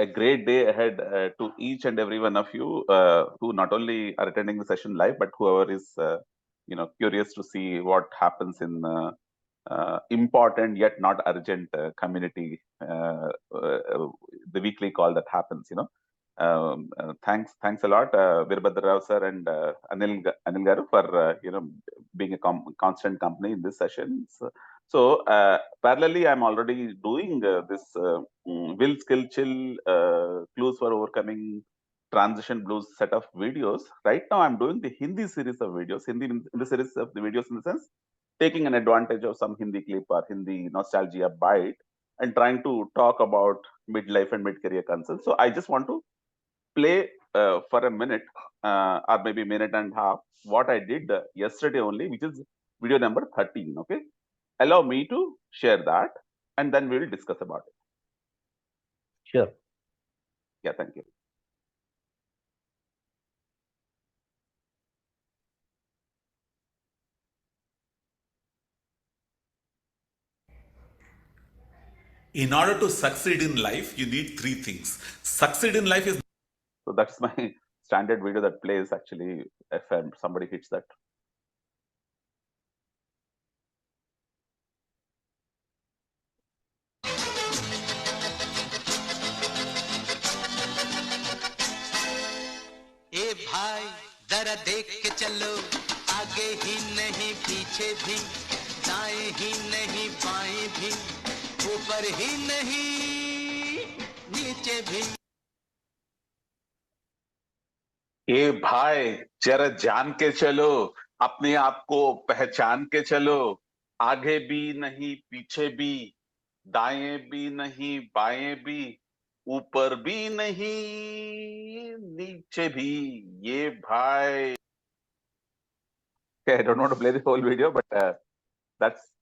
a great day ahead to each and every one of you who not only are attending the session live, but whoever is curious to see what happens in important yet not urgent community, the weekly call that happens. Thanks a lot, Veerbhadra Rao sir and Anil Garu for being a constant company in this session. So parallelly, I'm already doing this Will Skill Chill Clues for Overcoming Transition Blues set of videos. Right now, I'm doing the Hindi series of videos. Hindi in the series of the videos in the sense taking an advantage of some Hindi clip or Hindi nostalgia bite and trying to talk about midlife and mid-career concerns. So I just want to play for a minute or maybe minute and a half what I did yesterday only, which is video number 13. Okay, allow me to share that, and then we will discuss about it. Sure. Yeah, thank you. In order to succeed in life, you need three things. Succeed in life is... So that's my standard video that plays actually if somebody hits that. ए भाई जरा देख के चलो, आगे ही नहीं पीछे भी, दाएं ही नहीं बाएं भी, ऊपर ही नहीं नीचे भी। ए भाई जरा जान के चलो, अपने आप को पहचान के चलो, आगे भी नहीं पीछे भी, दाएं भी नहीं बाएं भी, ऊपर भी नहीं नीचे भी, ये भाई. Okay, I don't want to play the whole video, but that's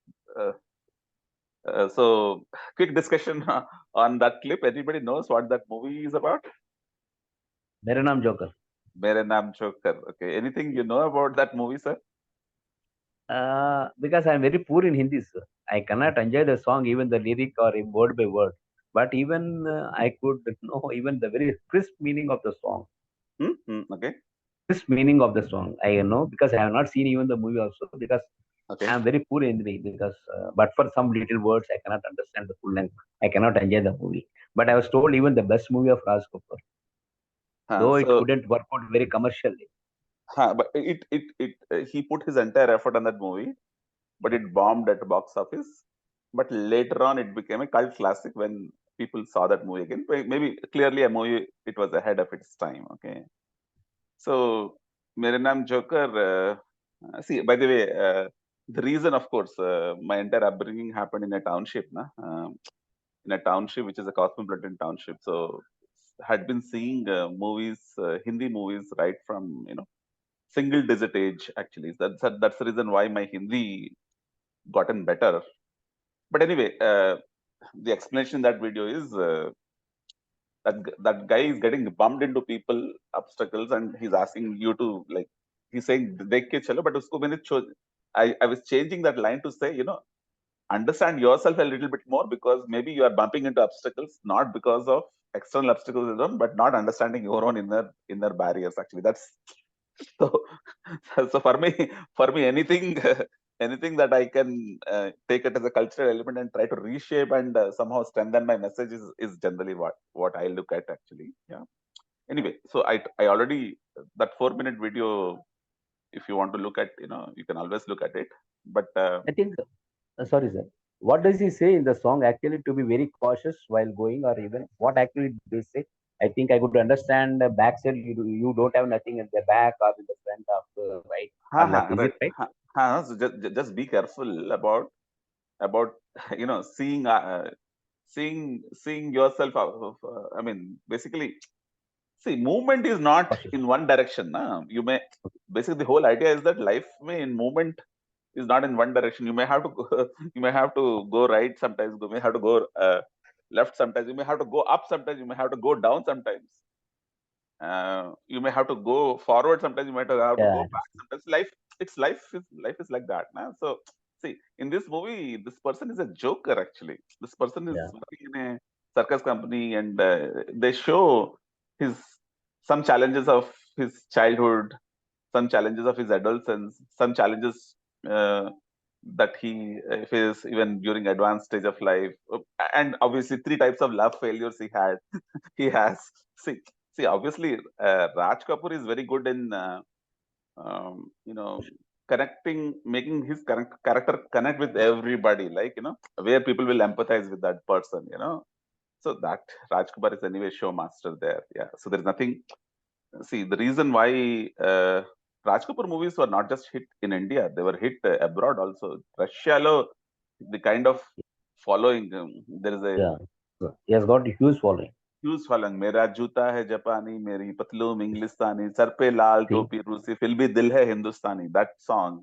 so quick discussion on that clip. Anybody knows what that movie is about? Mere Naam Joker. Mere Naam Joker. Okay, anything you know about that movie, sir? Because I'm very poor in Hindi, sir. I cannot enjoy the song, even the lyric or word by word. But even I could know even the very crisp meaning of the song. Okay. Crisp meaning of the song, I know, because I have not seen even the movie also, because Okay. I'm very poor in Hindi, because but for some little words I cannot understand the full length. I cannot enjoy the movie. But I was told even the best movie of Raj Kapoor, though it couldn't work out very commercially. But he put his entire effort on that movie, but it bombed at the box office. But later on, it became a cult classic when people saw that movie again. Maybe clearly a movie, it was ahead of its time. Okay. So, Mere Naam Joker, see, by the way, the reason, of course, my entire upbringing happened in a township, in a township which is a cosmopolitan township. So, had been seeing movies, Hindi movies, right from single digit age. Actually, that's the reason why my Hindi gotten better. But anyway, the explanation in that video is that guy is getting bumped into people obstacles, and he's asking you to, like, he's saying dekh ke chalo, but usko maine I was changing that line to say, understand yourself a little bit more, because maybe you are bumping into obstacles not because of external obstacles alone, but not understanding your own inner barriers. Actually, that's so. So for me, anything that I can take it as a cultural element and try to reshape and somehow strengthen my message is generally what I look at, actually. Yeah. Anyway, so I already, that 4-minute video, if you want to look at, you can always look at it. But I think, sorry, sir. What does he say in the song actually, to be very cautious while going, or even what actually they say? I think I could understand the back side. You don't have nothing in the back or in the front of the right. Is right. it right? So just be careful about seeing seeing yourself I mean, basically, see, movement is not in one direction. You may, basically, the whole idea is that life may in movement is not in one direction. You may have to go, you may have to go right sometimes. You may have to go left sometimes. You may have to go up sometimes. You may have to go down sometimes. You may have to go forward sometimes. You might have to go back sometimes. Life is like that. So see, in this movie, this person is a joker. Actually, this person is working in a circus company, and they show his some challenges of his childhood, some challenges of his adolescence, some challenges uh, that he faced even during advanced stage of life, and obviously 3 types of love failures he had. He has. See, obviously, Raj Kapoor is very good in you know, connecting, making his character connect with everybody, like, you know, where people will empathize with that person, you know. So that Rajkumar is anyway show master there. Yeah. So there's nothing. See, the reason why Raj Kapoor movies were not just hit in India, they were hit abroad also. Russia lo, the kind of following, there is a Yeah. So he has got a huge following. huge following. मेरा जूता है जापानी, मेरी पतलून इंग्लिस्तानी, sir पे लाल See? टोपी रूसी, फिर भी दिल है हिंदुस्तानी. That song,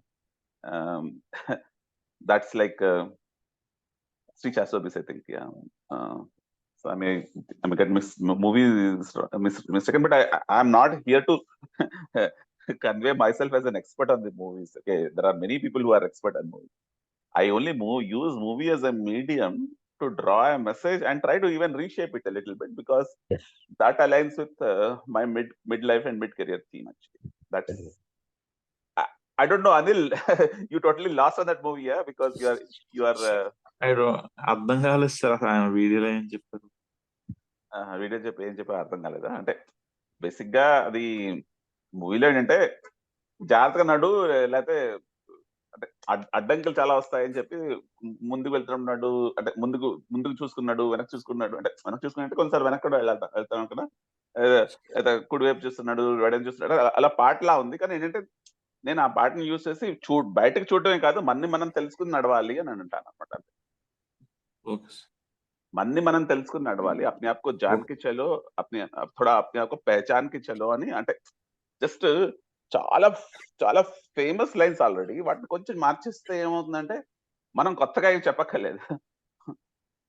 that's like Sri Chasobis, I think. Yeah. So I may get mistaken, but I'm not here to convey myself as an expert on the movies. Okay, there are many people who are expert on movies. I only use movie as a medium to draw a message and try to even reshape it a little bit, because Yes. that aligns with my midlife and mid-career theme. Actually, that's. Okay. I don't know, Anil. You totally lost on that movie, yeah, because you are. అర్థం కాలేదు sir అసలు ఆయన వీడియోలో ఏం చెప్పారు. Video ఏం చెప్పి అర్థం కాలేదా? అంటే బేసిక్ గా అది మూవీలో ఏంటంటే జాగ్రత్తగా నడు, లేకపోతే అంటే అడ్డంకులు చాలా వస్తాయని చెప్పి ముందుకు వెళ్తున్నాడు. అంటే ముందుకు చూసుకున్నాడు, వెనక్కి చూసుకున్నాడు. అంటే వెనక్కి చూసుకున్నట్టు కొన్నిసార్లు వెనక్కి కూడా వెళ్తాను కదా, కుడివైపు చూస్తున్నాడు, వెడని చూస్తున్నాడు, అలా పాటలా ఉంది. కానీ ఏంటంటే నేను ఆ పాటని యూజ్ చేసి బయటకు చూడటమే కాదు, మనం తెలుసుకుని నడవాలి అని అంటాను అనమాట. మన్ని మనం తెలుసుకుని నడవాలి, అప్నే ఆప్కో జాన్ కి చలో, థోడా అప్నే ఆప్కో పహచాన్ కి చలో అని. అంటే జస్ట్ చాలా చాలా ఫేమస్ లైన్స్ ఆల్రెడీ, వాటిని కొంచెం మార్చిస్తే ఏమవుతుందంటే మనం కొత్తగా ఏం చెప్పక్కర్లేదు.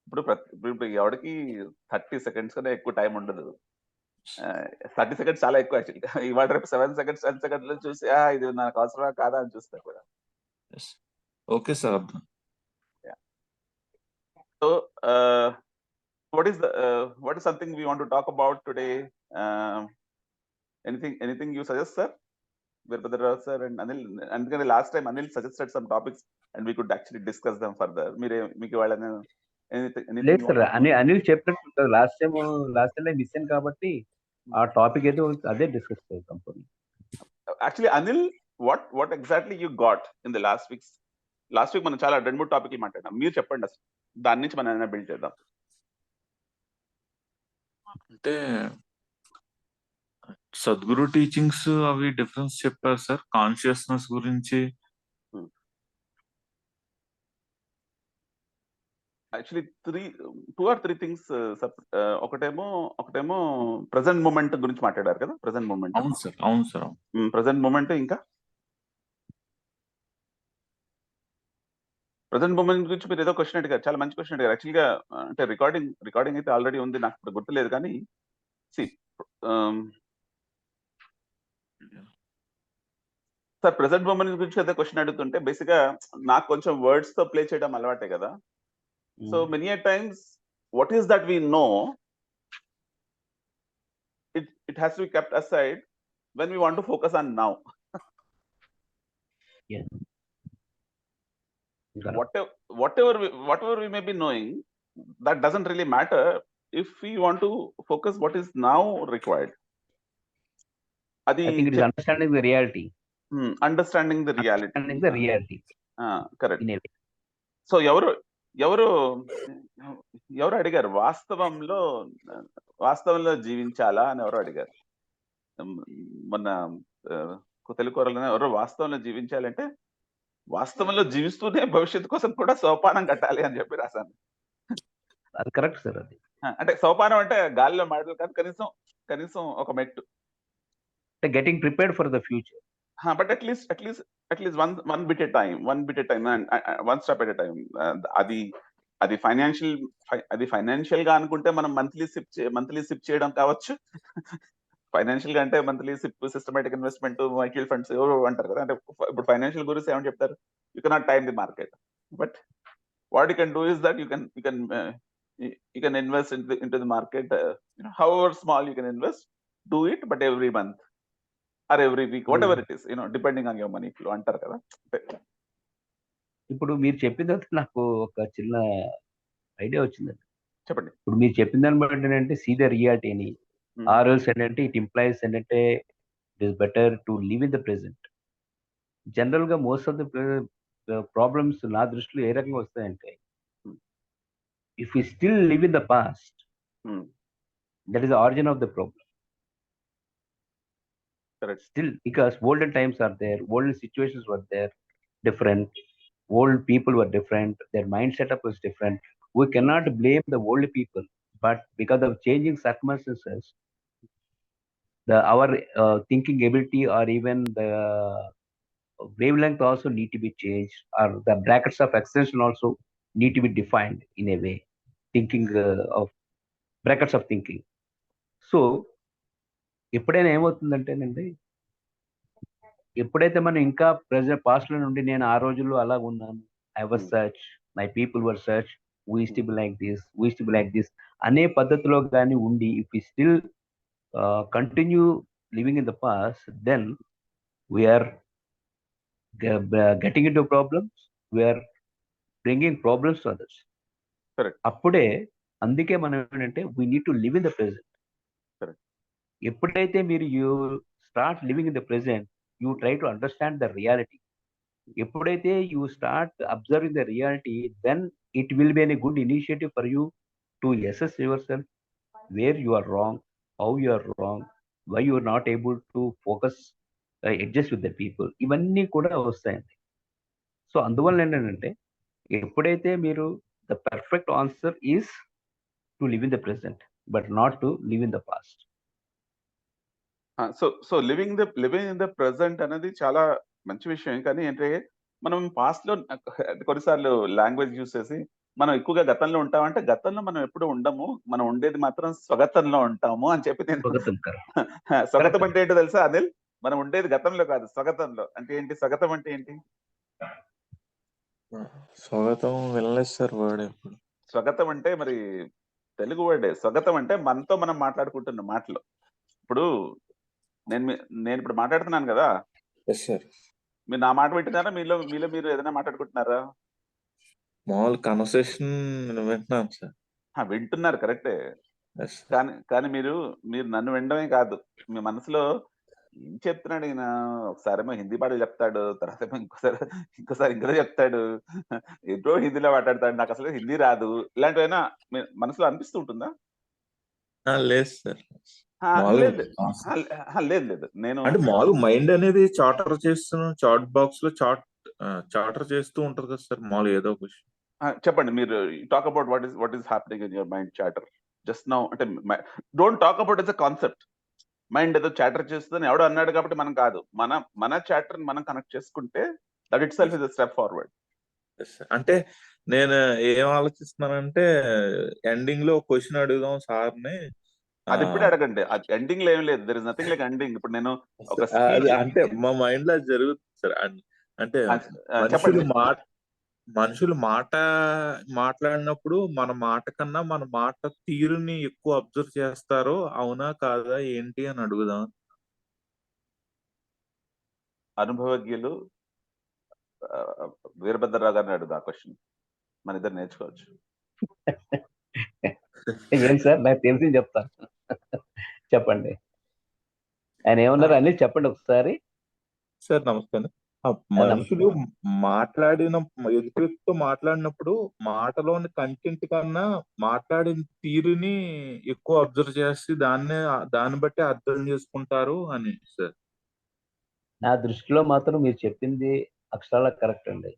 ఇప్పుడు ఎవరికి 30 seconds కన్నా ఎక్కువ టైం ఉండదు. 30 seconds చాలా ఎక్కువ యాక్చువల్గా. ఇవాళ రేపు 7 seconds 10 seconds చూసి ఇది నాకు అవసరమా కాదా అని చూస్తారు కూడా. Okay sir. So, what is something we want to talk about today? Anything you suggest, sir? Veerbhadra Rao sir and Anil. And last time Anil suggested some topics and we could actually discuss them further. లేదు sir, Anil చెప్పినట్టు last time miss అయింది కాబట్టి ఆ topic ఏదో అదే discuss చేద్దాం. Actually, Anil, what exactly you got in the last week మనం చాలా 2-3 టాపిక్లు మాట్లాడాం. మీరు చెప్పండి అసలు దాని నుంచి మనం ఏమైనా బిల్డ్ చేద్దాం. అంటే సద్గురు టీచింగ్స్ అవి డిఫరెన్స్ చెప్పారు సార్, కాన్షియస్నెస్ గురించి. Actually 2 or 3 things. ఒకటేమో ప్రెసెంట్ మూమెంట్ గురించి మాట్లాడారు కదా. Present moment. అవును సార్. ప్రెసెంట్ మూమెంట్, ఇంకా ప్రెసెంట్ మూమెంట్ గురించి మీరు ఏదో క్వశ్చన్ అడిగారు, చాలా మంచి క్వశ్చన్ అడిగారు. యాక్చువల్గా అంటే రికార్డింగ్ అయితే ఆల్రెడీ ఉంది, నాకు ఇప్పుడు గుర్తులేదు. కానీ సార్, ప్రెసెంట్ మూమెంట్ గురించి ఏదో క్వశ్చన్ అడుగుతుంటే బేసిక్ గా నాకు కొంచెం వర్డ్స్ తో ప్లే చేయడం అలవాటే కదా. So many times what is that we know, it has to be kept aside when we want to focus on now. Yes. Whatever we may be knowing, that doesn't really matter if we want to focus what is now required. I think it is understanding the reality. Understanding the reality. Understanding the reality. Correct. So ఎవరు అడిగారు, వాస్తవంలో జీవించాలా అని ఎవరు అడిగారు మొన్న తెలుగు కూరలో. ఎవరో వాస్తవంలో జీవించాలంటే వాస్తవంలో జీవిస్తూనే భవిష్యత్తు కోసం కూడా సోపానం కట్టాలి అని చెప్పి రాశాను. అది కరెక్ట్ సార్. అది అంటే సోపానం అంటే గాలిలో మాటలు కాదు, కనీసం ఒక మెట్టు. Getting prepared for the future. But at least one bit a time, one step at a time. అది ఫైనాన్షియల్ గా అనుకుంటే మనం మంత్లీ సిప్ చేయడం కావచ్చు. ఫైనాన్షియల్ గా అంటే monthly SIP, systematic investment, mutual funds ఎవరు అంటారు కదా. అంటే ఇప్పుడు ఫైనాన్షియల్ గురించి ఏమని చెప్తారు, you cannot time the market, but what you can do is that you can You can invest into the market, however small you can invest, do it, but every month or every week, whatever it is, depending on your money flow అంటారు కదా. ఇప్పుడు మీరు చెప్పిన తర్వాత నాకు ఒక చిన్న idea వచ్చిందండి. చెప్పండి. ఇప్పుడు మీరు చెప్పిన దాన్ని బట్టి ఏంటంటే సీ ద రియాలిటీ అని, ఆర్ ఎల్స్ ఏంటంటే ఇట్ ఇంప్లైస్ ఏంటంటే it is better to live in the present. General గా మోస్ట్ ఆఫ్ ద ప్రాబ్లమ్స్ నా దృష్టిలో ఏ రకంగా వస్తాయంటే, if you still live in the past, that is the origin of the problem. Correct. Still, because olden times are there, olden situations were there, different, old people were different, their mind setup was different. We cannot blame the old people, but because of changing circumstances, our thinking ability or even the wavelength also need to be changed, or the brackets of extension also need to be defined in a way, thinking of brackets of thinking. So ఎప్పుడైనా ఏమవుతుందంటేనండి, ఎప్పుడైతే మనం ఇంకా present past లో నుండి నేను ఆ రోజుల్లో అలా ఉన్నాను, I was such, my people were such, we to be like this, we to be like this అనే పద్ధతిలో కానీ ఉండి, if you still continue living in the past, then we're getting in to problems, we're bringing problems to others. Correct. అప్పుడే అందుకే మనం ఏంటంటే we need to live in the present. Correct. ఎప్పుడైతే మీరు you start living in the present, you try to understand the reality. ఎప్పుడైతే you start observing the reality, then it will be an good initiative for you to assess your self, where you are wrong, how you are wrong, why you are not able to focus, adjust with the people, ఇవన్నీ కూడా వస్తాయండి. So అందువల్ల ఏంటంటే, ఎప్పుడైతే మీరు the perfect answer is to live in the present, but not to live in the past. So living in the present అనేది చాలా మంచి విషయం. కానీ ఏంటంటే మనం పాస్ట్ లో కొన్నిసార్లు లాంగ్వేజ్ యూస్ చేసి మనం ఎక్కువగా గతంలో ఉంటామంటే, గతంలో మనం ఎప్పుడు ఉండము, మనం ఉండేది మాత్రం స్వగతంలో ఉంటాము అని చెప్పి నేను స్వగతం correct. స్వగతం అంటే ఏంటో తెలుసా అనిల్? మనం ఉండేది గతంలో కాదు, స్వగతంలో. అంటే ఏంటి స్వగతం అంటే ఏంటి? స్వాగతం వినలేదు సార్ వర్డ్ ఎప్పుడు. స్వగతం అంటే మరి తెలుగు వర్డే. స్వగతం అంటే మనతో మనం మాట్లాడుకుంటున్న మాటలు. ఇప్పుడు నేను ఇప్పుడు మాట్లాడుతున్నాను కదా, ఎస్ సార్. మీరు నా మాట వింటున్నారా? మీలో మీరు ఏదైనా మాట్లాడుకుంటున్నారా? మామూలు కన్వర్సేషన్ వింటున్నాను సార్. వింటున్నారు, కరెక్టే. Yes sir. కానీ మీరు నన్ను వినడమే కాదు, మీ మనసులో ఏం చెప్తున్నాడు ఈయన, ఒకసారేమో హిందీ పాటలు చెప్తాడు, తర్వాత ఏమో ఇంకోసారి ఇంగ్లీష్ చెప్తాడు, ఎప్పుడో హిందీలో మాట్లాడతాడు, నాకు అసలు హిందీ రాదు, ఇలాంటివైనా మీ మనసులో అనిపిస్తూ ఉంటుందా? లేదు సార్. లేదు లేదు నేను అంటే మామూలు మైండ్ అనేది చాటర్ చాట్ బాక్స్ లో చాటర్ చేస్తూ ఉంటది కదా సార్, మామూలు ఏదో ఒక విషయం. చెప్పండి, మీరు talk about what is happening in your mind chatter just now. అంటే don't talk about it's a concept. Mind ఏదో చాటర్ చేస్తుందని ఎవడో అన్నాడు కాబట్టి మనం కాదు, మన చాటర్ మనం కనెక్ట్ చేసుకుంటే that it self is a step forward. అంటే నేను ఏం ఆలోచిస్తున్నానంటే, ఎండింగ్ లో క్వశ్చన్ అడుగుదాం సార్ని. అది ఇప్పుడే అడగండి, ఎండింగ్ లో ఏం లేదు, there is nothing like ending. ఇప్పుడు నేను ఒక అంటే మా మైండ్ లో జరుగుతుంది సార్. అంటే మనుషులు మాట్లాడినప్పుడు మన మాట కన్నా మన మాట తీరుని ఎక్కువ అబ్జర్వ్ చేస్తారో, అవునా కాదా ఏంటి అని అడుగుదాం. అనుభవజ్ఞులు వీరభద్రరావు గారిని అడుగుదా క్వశ్చన్, మన ఇద్దరు నేర్చుకోవచ్చు. ఏం సార్, నాకు తెలిసి చెప్తాను. చెప్పండి, ఆయన ఏమన్నారు అని చెప్పండి ఒకసారి. సార్ నమస్కారం. మనుషులు ఎదుటితో మాట్లాడినప్పుడు మాటలోని కంటెంట్ కన్నా మాట్లాడిన తీరుని ఎక్కువ అబ్జర్వ్ చేసి దాన్ని బట్టి అర్థం చేసుకుంటారు అని సార్. నా దృష్టిలో మాత్రం మీరు చెప్పింది అక్షరాల కరెక్ట్ అండి.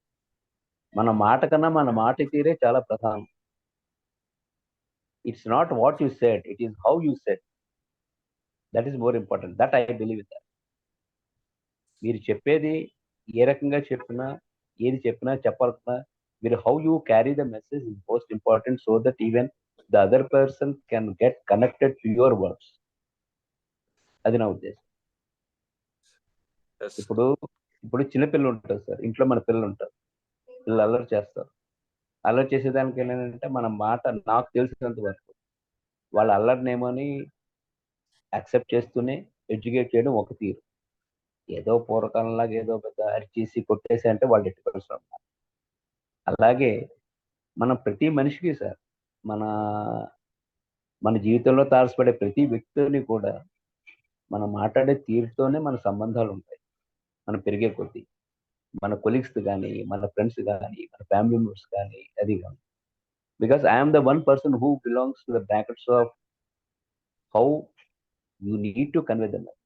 మన మాట కన్నా మన మాట తీరే చాలా ప్రధానం. It's not what you said, it is how you said, that is more important. That I believe in that. మీరు చెప్పేది ఏ రకంగా చెప్పినా, ఏది చెప్పినా చెప్పాలన్నా, మీరు how you carry the message is most important, so that even the other person can get connected to your words. అది నా ఉద్దేశం. ఇప్పుడు చిన్నపిల్లలు ఉంటారు సార్, ఇంట్లో మన పిల్లలు ఉంటారు, పిల్లలు అల్లరి చేస్తారు. అల్లరి చేసేదానికి ఏంటంటే మన మాట నాకు తెలిసినంత వరకు వాళ్ళ అల్లరినేమోని యాక్సెప్ట్ చేస్తూనే ఎడ్యుకేట్ చేయడం ఒక తీరు. ఏదో పూర్వకాలంలాగా ఏదో పెద్ద అరిచేసి కొట్టేసి అంటే వాళ్ళు ఎట్టుకొస్తారు. అలాగే మనం ప్రతి మనిషికి సార్ మన మన జీవితంలో తారసపడే ప్రతి వ్యక్తిని కూడా మనం మాట్లాడే తీరుతోనే మన సంబంధాలు ఉంటాయి. మనం పెరిగే కొద్దీ మన కొలీగ్స్ కానీ మన ఫ్రెండ్స్ కానీ మన ఫ్యామిలీ మెంబర్స్ కానీ అది కానీ because I'm the one person who belongs to the brackets of how you need to convey the message.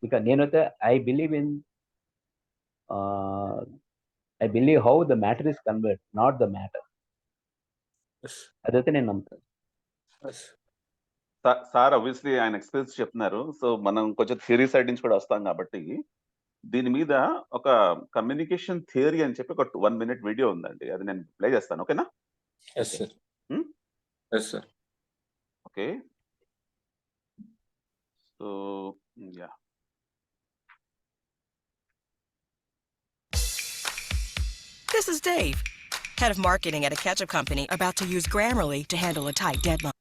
Because నేనైతే I believe how the matter is convert not the matter. Yes. అదైతే నేను నమ్ముతాను. Yes. Sir obviously ఆయన experience చెప్తున్నారు. So మనం కొంచెం theory side నుంచి కూడా వస్తాం కాబట్టి దీని మీద ఒక కమ్యూనికేషన్ థియరీ అని చెప్పి ఒక 1 minute వీడియో ఉందండి. అది నేను ప్లే చేస్తాను. ఓకేనా? Yes, sir. Hmm? Yes, sir. Okay. So yeah This is Dave, head of marketing at a ketchup company, about to use Grammarly to handle a tight deadline.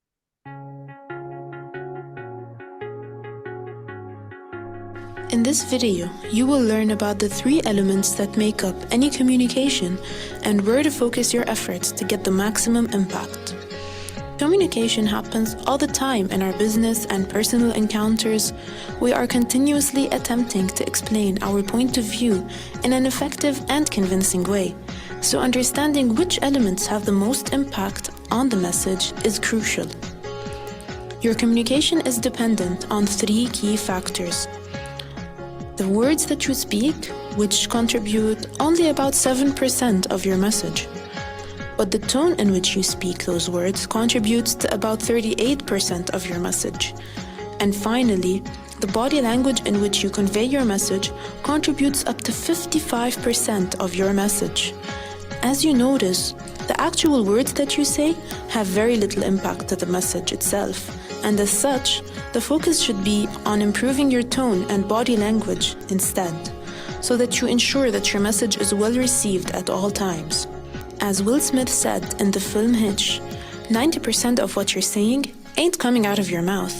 In this video, you will learn about the 3 elements that make up any communication and where to focus your efforts to get the maximum impact. Communication happens all the time in our business and personal encounters. We are continuously attempting to explain our point of view in an effective and convincing way. So understanding which elements have the most impact on the message is crucial. Your communication is dependent on 3 key factors. The words that you speak, which contribute only about 7% of your message. But the tone in which you speak those words contributes to about 38% of your message. And finally, the body language in which you convey your message contributes up to 55% of your message. As you notice, the actual words that you say have very little impact to the message itself. And as such, the focus should be on improving your tone and body language instead, so that you ensure that your message is well received at all times. As Will Smith said in the film Hitch, 90% of what you're saying ain't coming out of your mouth.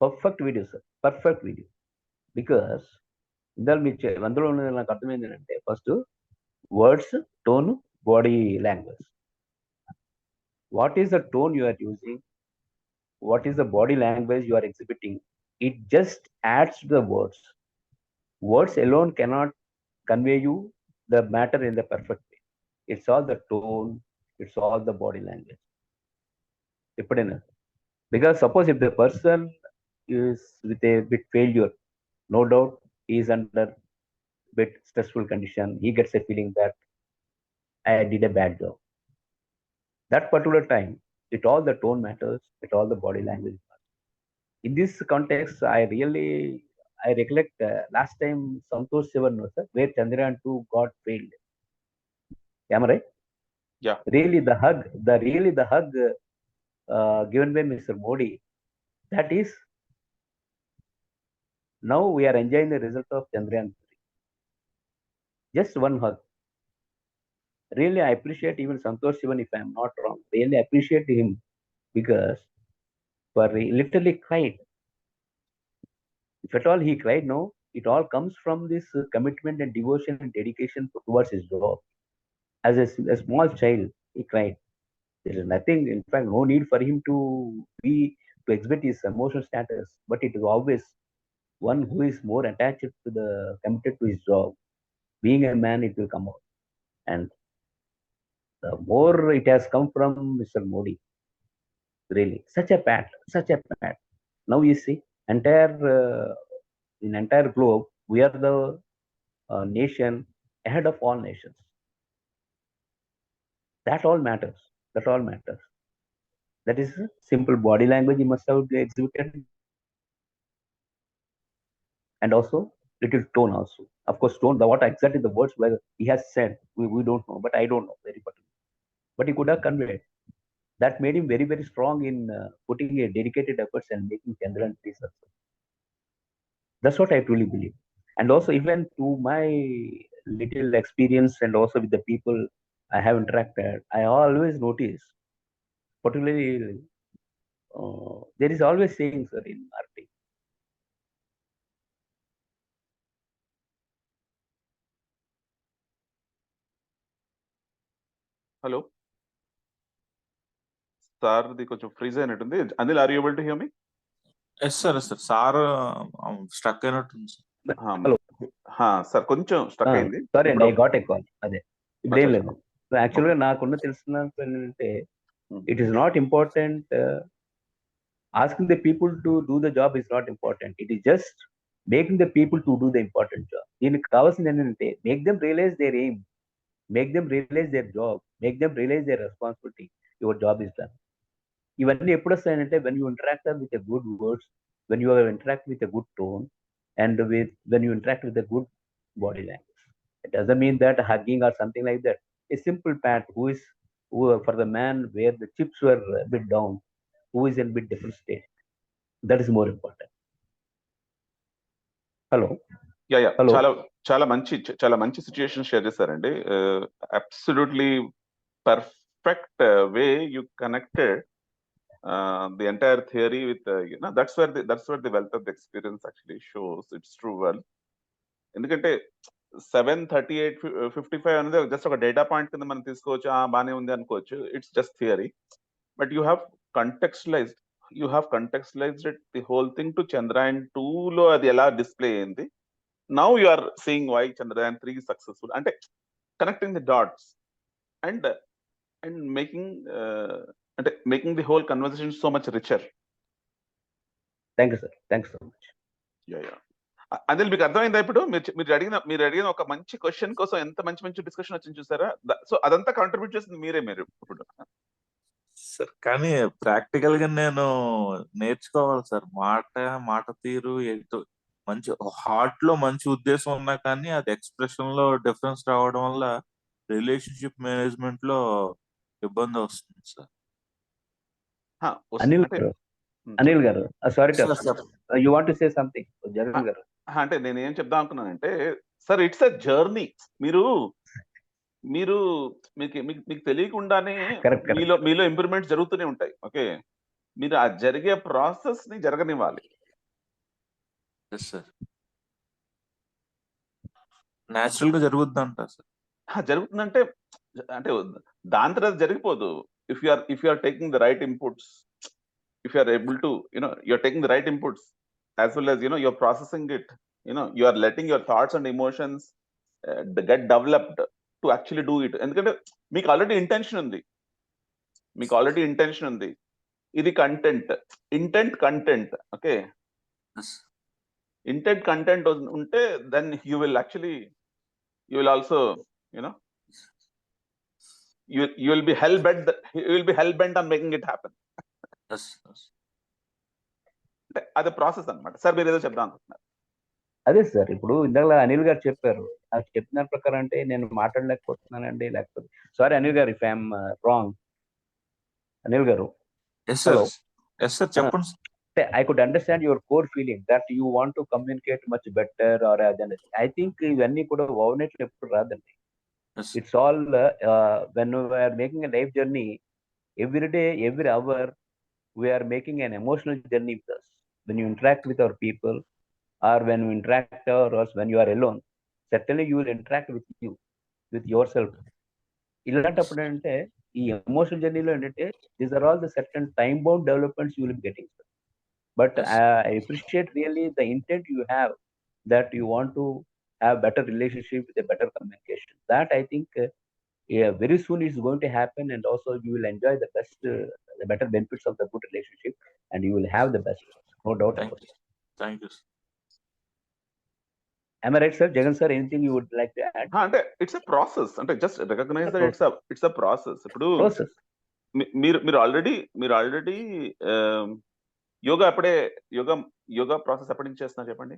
Perfect video sir, perfect video. Because ఇందులో మీకు అందులో ఉన్నది నాకు అర్థమైంది ఏంటంటే first words, tone, body language. What is the tone you are using, what is the body language you are exhibiting, it just adds to the words. Words alone cannot convey you the matter in the perfect way. It's all the tone, it's all the body language. Because suppose if the person is with a bit failure, no doubt he is under bit stressful condition, he gets a feeling that I did a bad job. That particular time, it all the tone matters, it all the body language matters. In this context, I recollect last time Santosh Sivan, sir, where Chandrayaan 2 got failed. Am I right? Yeah. Really the hug given by Mr. Modi, that is, now we are enjoying the result of Chandrayaan 3. Just one hug. Really, I appreciate even Santosh Sivan, if I am not wrong. Really appreciate him because he literally cried. If at all he cried, no, it all comes from this commitment and devotion and dedication towards his job. As a small child, he cried. There is nothing, in fact, no need for him to exhibit his emotional status, but it is always one who is more attached to committed to his job. Being a man, it will come out. And the more it has come from Mr. Modi. Really, such a pat. Now you see, in entire globe, we are the nation ahead of all nations. That all matters. That is simple body language you must have exhibited, and also little tone also. Of course, tone. What exactly the words where he has said, we don't know, but I don't know very particular. But he could have conveyed. That made him very, very strong in putting a dedicated efforts and making Chandrayaan 3 success. That's what I truly believe. And also, even to my little experience and also with the people I have interacted, I always notice, particularly, there is always saying, sir, in RT. Hello సార్ది కొంచెం freeze అయినట్టుంది. Anil, are you able to hear me? Yes sir sir struck అయినట్టుంది సార్. Hello sir కొంచెం stuck అయింది. Sorry అండి, I ఇప్పుడు got a call. అదే ఇప్పుడు ఏం లేదు. యాక్చువల్గా నాకున్న తెలుసుకున్నాను ఏంటంటే, it is not important. Asking the people to do the job is not important. It is just making the people to do the important job. దీనికి కావాల్సింది ఏంటంటే, make them realize their aim, make them realize their job, make them realize their responsibility. Your job is done. ఇవన్నీ ఎప్పుడు వస్తాయంటే, when you interact with a good words, when you interact with a good tone, and when you interact with a good body language. It doesn't mean that hugging or something like that. A simple pat, who for the man where the chips were a bit down, who is in a bit different state. That is more important. Hello. Yeah Hello. చాలా మంచి situation share చేశారండి. Absolutely perfect way you connected the entire theory with that's where the wealth of the experience actually shows its true well. ఎందుకంటే 7:38:55 అనేది just ఒక data point కింద మనం తీసుకోవచ్చు, బానే ఉంది అనుకోవచ్చు. It's just theory, but you have contextualised it the whole thing to Chandrayaan 2 లో అది ఎలా డిస్ప్లే అయింది. Now you are seeing why Chandrayaan 3 successful, అంటే connecting the dots and making the whole conversation so much richer. Thank you, sir. Thanks so much. Yeah. Anil, మీకు అర్థమైందా ఇప్పుడు? మీరు అడిగిన ఒక మంచి క్వశ్చన్ కోసం ఎంత మంచి డిస్కషన్ వచ్చింది చూసారా? సో అదంతా కాంట్రిబ్యూట్ చేసింది మీరు ఇప్పుడు. సార్ కానీ ప్రాక్టికల్ గా నేను నేర్చుకోవాలి సార్. మాట తీరు మంచి హార్ట్ లో మంచి ఉద్దేశం ఉన్నా కానీ అది ఎక్స్ప్రెషన్ లో డిఫరెన్స్ రావడం వల్ల రిలేషన్షిప్ మేనేజ్మెంట్ లో ఇబ్బంది వస్తుంది సార్. అనిల్ గారు, sorry, you want to say something? Jagan గారు, అంటే నేను ఏం చెప్దాం అనుకున్నానంటే, సార్ ఇట్స్ అ జర్నీ. మీకు తెలియకుండానే మీలో ఇంప్రూవ్మెంట్ జరుగుతూనే ఉంటాయి. ఓకే, మీరు ఆ జరిగే ప్రాసెస్ ని జరగనివ్వాలి. నేచురల్ గా జరుగుతుందంట సార్. జరుగుతుందంటే అంటే దాని తర్వాత జరిగిపోదు. if you are taking the right inputs, if you are able to, you're taking the right inputs, as well as you're processing it, you are letting your thoughts and emotions get developed to actually do it. ఎందుకంటే మీకు already intention ఉంది. ఇది content. Okay, intent content ఉంటే then you will also you will be hell bent on making it happen. అదే process అన్నమాట. Sir మీరు ఏదో చెప్దాం అనుకుంటున్నారు? అదే సార్, ఇప్పుడు ఇందాక అనిల్ గారు చెప్పారు, నాకు చెప్పిన ప్రకారం అంటే నేను మాట్లాడలేకపోతున్నానండి, లేకపోతే సారీ అనిల్ గారు, ఇఫ్ ఐఎమ్ రాంగ్. అనిల్ గారు, చెప్పండి. I could understand your core feeling that you want to communicate much better or I think ఇవన్నీ కూడా ఓవర్నైట్ ఎప్పుడు రాదండి. It's all when we are making a life journey, every day, every hour, we are making an emotional journey with us. When you interact with our people, or when you interact, or when you are alone, certainly you will interact with yourself. ఇలాంటప్పుడు అంటే ఈ emotional జర్నీలో ఏంటంటే, these are all the certain time bound developments you will be getting. But I appreciate really the intent you have, that you want to have better relationship with a better communication. That I think very soon is going to happen, and also you will enjoy the better benefits of the good relationship, and you will have the best. No doubt about it. Thank you. Am I right, sir? Jagan sir, anything you would like to add? అంటే it's a process. అంటే just recognize that it's a process. ఇప్పుడు మీరు already yoga process ఎప్పటి నుంచి చేస్తున్నారు చెప్పండి?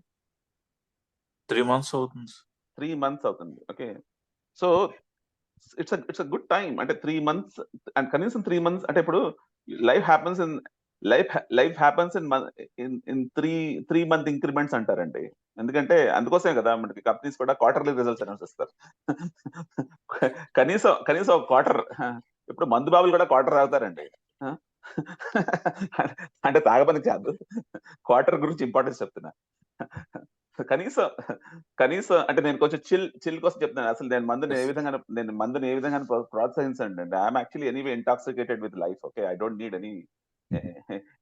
3 months అవుతుంది. 3 months అవుతుంది. Okay, so it's a good time. అంటే 3 months, అండ్ కనీసం 3 months అంటే ఇప్పుడు life happens in life happens in 3 month increments అంటారండి. ఎందుకంటే అందుకోసమే కదా మనకి కంపెనీస్ కూడా క్వార్టర్లీ రిజల్ట్స్ అనౌన్స్ చేస్తారు. కనీసం ఒక క్వార్టర్. ఇప్పుడు మందు బాబులు కూడా క్వార్టర్ తాగుతారండి. అంటే తాగమని కాదు, క్వార్టర్ గురించి ఇంపార్టెన్స్ చెప్తున్నా. కనీసం అంటే నేను కొంచెం చిల్ కోసం చెప్తున్నాను. అసలు నేను మందుని ఏ విధంగా ప్రోత్సహించండి అండి. I'm actually anyway intoxicated with life. Okay, I don't need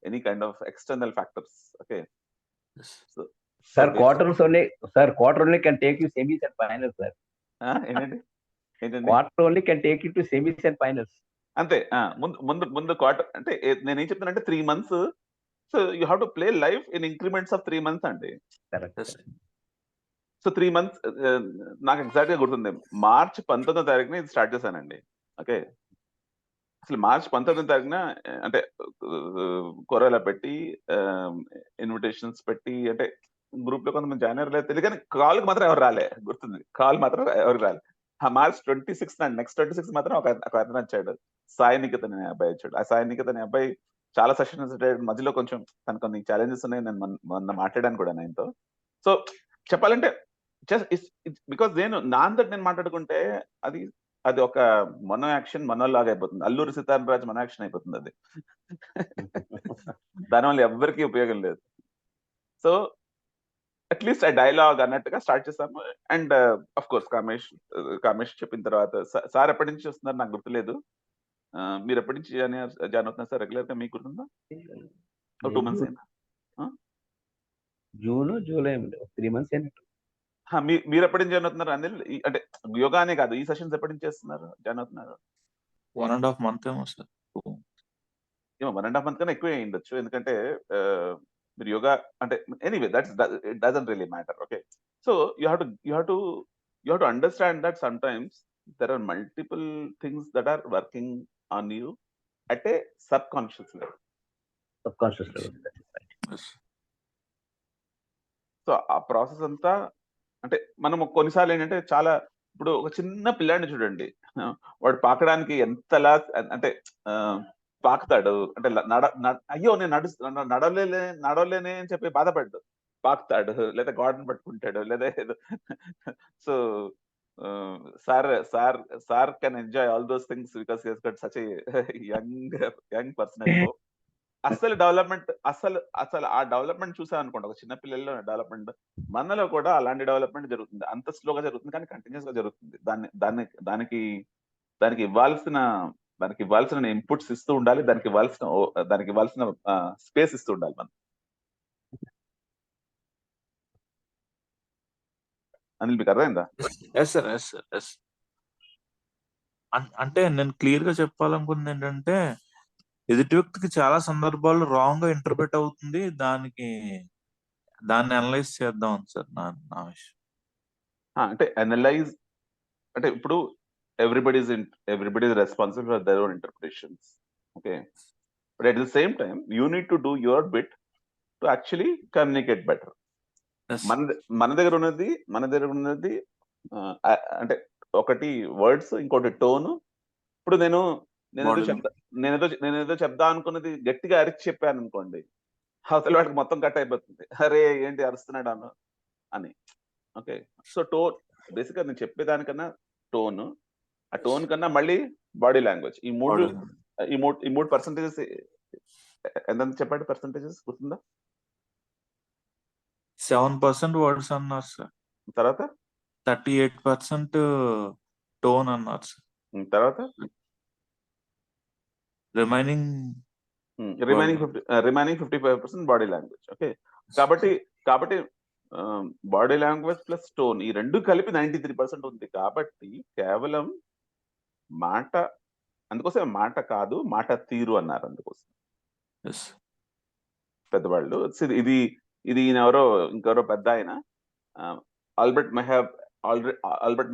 any kind of external factors. Okay, so Sir, quarter only can take you semis and finals, sir. ఏంటండి Quarter only can take you to semis and finals. అంతే. ముందు quarter అంటే నేను ఏం చెప్తున్నానంటే 3 months. So you have to play life in increments of 3 months అండి. Correct. So 3 months నాకు exact గా గుర్తుంది. మార్చ్ 19వ తారీఖున ఇది స్టార్ట్ చేశానండి. ఓకే, అసలు మార్చ్ 19వ తారీఖున అంటే కొరేలా పెట్టి ఇన్విటేషన్స్ పెట్టి అంటే గ్రూప్ లో కొంతమంది జాయిన్ అయ్యారు లేదు తెలియదు, కానీ కాల్ మాత్రం ఎవరు రాలే. గుర్తుంది, కాల్ మాత్రం ఎవరు రాలే. ఆ మార్చ్ 26 అండి, నెక్స్ట్ 26 మాత్రం ఒక అతను వచ్చాడు, సాయి నికేత్ అనే అబ్బాయి వచ్చాడు. ఆ సాయి నికేత్ అనే అబ్బాయి చాలా సెషన్స్ మధ్యలో కొంచెం తనకు కొన్ని ఛాలెంజెస్ ఉన్నాయి. నేను మొన్న మాట్లాడాను కూడా ఆయనతో. సో చెప్పాలంటే బికాస్ నా అంతటి నేను మాట్లాడుకుంటే అది ఒక మనోలాగా అయిపోతుంది. అల్లూరి సీతారామరాజు మన యాక్షన్ అయిపోతుంది అది. దానివల్ల ఎవ్వరికీ ఉపయోగం లేదు. సో అట్లీస్ట్ ఆ డైలాగ్ అన్నట్టుగా స్టార్ట్ చేస్తాము. అండ్ అఫ్ కోర్స్ కామేష్ చెప్పిన తర్వాత సార్ ఎప్పటి నుంచి వస్తున్నారు నాకు గుర్తులేదు. మీరు ఎప్పటి నుంచి జాయిన్ అవుతున్నారు సార్ రెగ్యులర్ గా? మీకు గుర్తుందా? 2 months అయినా? జూన్ జూలై 3 months అయినట్టు. మీరు ఎప్పటి నుంచి జాయిన్ అవుతున్నారు అనిల్? అంటే యోగానే కాదు, ఈ సెషన్స్ ఎప్పటి నుంచి చేస్తున్నారు, జాయిన్ అవుతున్నారు? 1.5 month ఏమో సార్. 1.5 month కన్నా ఎక్కువ ఉండొచ్చు. ఎందుకంటే మీరు యోగా అంటే anyway it doesn't really matter. Okay, so you have to understand that some times there are multiple things that are working on you at a subconscious level. So ఆ process అంతా అంటే మనం కొన్నిసార్లు ఏంటంటే చాలా ఇప్పుడు ఒక చిన్న పిల్లాడిని చూడండి, వాడు పాకడానికి ఎంతలా అంటే పాకుతాడు. అంటే అయ్యో నేను నడవలేనే అని చెప్పి బాధపడ్డు, పాకుతాడు, లేదా గార్డెన్ పట్టుకుంటాడు, లేదా ఏదో. So sir can enjoy all those things because he has got such a young person. అసలు ఆ డెవలప్మెంట్ చూసాం అనుకోండి, ఒక చిన్న పిల్లల్లో డెవలప్మెంట్, మనలో కూడా అలాంటి డెవలప్మెంట్ జరుగుతుంది. అంత స్లోగా జరుగుతుంది కానీ కంటిన్యూస్ గా జరుగుతుంది. దానికి ఇవ్వాల్సిన ఇన్పుట్స్ ఇస్తూ ఉండాలి, దానికి ఇవ్వాల్సిన స్పేస్ ఇస్తూ ఉండాలి మనం. అనిల్ మీకు అర్థమైందా? Yes sir. అంటే నేను క్లియర్ గా చెప్పాలనుకుంది ఏంటంటే, ఎదుటి వ్యక్తికి చాలా సందర్భాల్లో రాంగ్ గా ఇంటర్ప్రిట్ అవుతుంది. దాన్ని అనలైజ్ చేద్దాం సార్ నా విషయం. అంటే అనలైజ్ అంటే ఇప్పుడు everybody is responsible for their own interpretations. Okay, but at the same time you need to do your bit to actually communicate better. మన దగ్గర ఉన్నది అంటే ఒకటి వర్డ్స్, ఇంకోటి టోన్. ఇప్పుడు నేనేదో చెప్దా అనుకున్నది గట్టిగా అరిచి చెప్పాను అనుకోండి, అవతల వాడికి మొత్తం కట్ అయిపోతుంది, అరే ఏంటి అరుస్తున్నాడు అని. ఓకే, సో టోన్ బేసిక్గా నేను చెప్పేదానికన్నా టోన్, ఆ టోన్ కన్నా మళ్ళీ బాడీ లాంగ్వేజ్, ఈ మూడు పర్సెంటేజెస్ ఎంత చెప్పండి? పర్సెంటేజెస్ గుర్తుందా? 7% వర్డ్స్ అన్నారు సార్. తర్వాత 38% టోన్ అన్నారు సార్. తర్వాత రిమైనింగ్ 55% బాడీ లాంగ్వేజ్. ఓకే, కాబట్టి బాడీ లాంగ్వేజ్ ప్లస్ టోన్ ఈ రెండు కలిపి 93% ఉంది. కాబట్టి కేవలం మాట, అందుకోసం మాట కాదు మాట తీరు అన్నారు. అందుకోసం పెద్దవాళ్ళు ఇది ఇంకెవరో పెద్ద ఆయన ఆల్బర్ట్